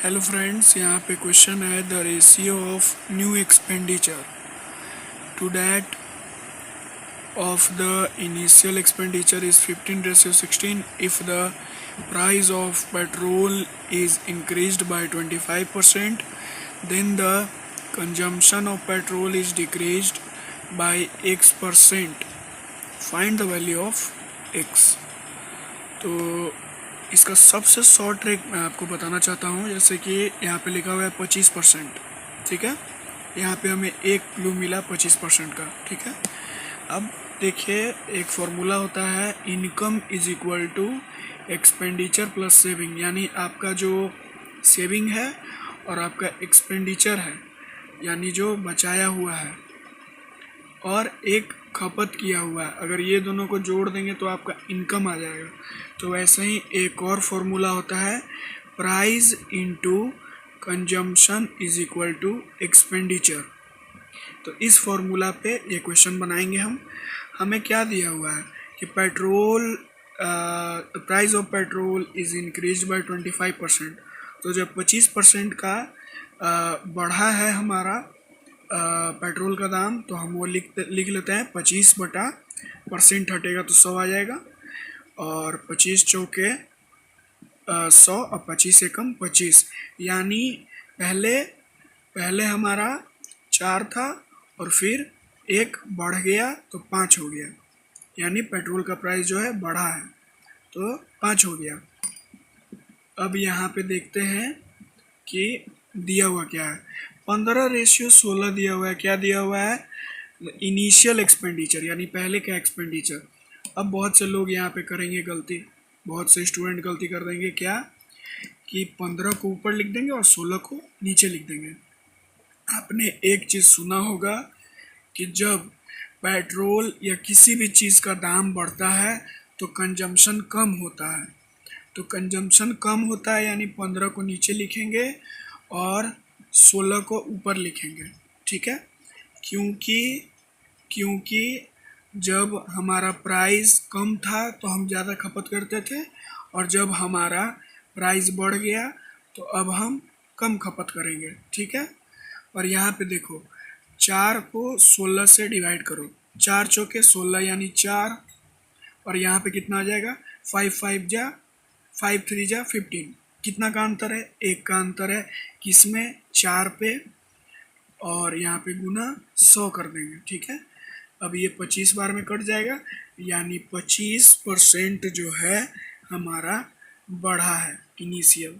Hello friends, यहाँ पे question है the ratio of new expenditure to that of the initial expenditure is 15:16 if the price of petrol is increased by 25%, then the consumption of petrol is decreased by x%. Find the value of x. तो इसका सबसे short trick मैं आपको बताना चाहता हूँ। जैसे कि यहाँ पे लिखा हुआ है 25%, ठीक है। यहाँ पे हमें एक क्लू मिला 25% का, ठीक है। अब देखिए, एक फॉर्मूला होता है income is equal to expenditure plus saving, यानी आपका जो सेविंग है और आपका एक्सपेंडिचर है, यानी जो बचाया हुआ है और एक खपत किया हुआ है, अगर ये दोनों को जोड़ देंगे तो आपका इनकम आ जाएगा। तो वैसे ही एक और फॉर्मूला होता है price into consumption is equal to expenditure. तो इस फॉर्मूला पे ये क्वेश्चन बनाएंगे हम। हमें क्या दिया हुआ है कि petrol price of petrol is increase by 25%। तो जब 25% का बढ़ा है हमारा पेट्रोल का दाम, तो हम वो लिख लेते हैं 25/% हटेगा तो 100 आ जाएगा, और 25 चौके 100 और 25 एकम 25, यानी पहले हमारा 4 था और फिर एक बढ़ गया तो 5 हो गया, यानी पेट्रोल का प्राइस जो है बढ़ा है तो 5 हो गया। अब यहाँ पे देखते हैं कि दिया हुआ क्या है। 15:16 दिया हुआ है। क्या दिया हुआ है? इनिशियल एक्सपेंडिचर, यानी पहले का एक्सपेंडिचर। अब बहुत से लोग यहाँ पे करेंगे गलती, बहुत से स्टूडेंट गलती कर देंगे क्या कि 15 को ऊपर लिख देंगे और 16 को नीचे लिख देंगे। आपने एक चीज़ सुना होगा कि जब पेट्रोल या किसी भी चीज़ का दाम बढ़ता है तो कंजम्पशन कम होता है। तो कंजम्पशन कम होता है यानी 15 को नीचे लिखेंगे और 16 को ऊपर लिखेंगे, ठीक है। क्योंकि जब हमारा प्राइस कम था तो हम ज़्यादा खपत करते थे, और जब हमारा प्राइस बढ़ गया तो अब हम कम खपत करेंगे, ठीक है। और यहाँ पे देखो, 4 को 16 से डिवाइड करो, 4 चौके 16 यानी 4, और यहाँ पे कितना आ जाएगा 5 5 जा 5 3 जा 15। कितना का अंतर है? 1 का अंतर है। किसमें? 4 पे, और यहाँ पे गुना 100 कर देंगे, ठीक है। अब ये 25 बार में कट जाएगा, यानी 25% जो है हमारा बढ़ा है इनिशियल।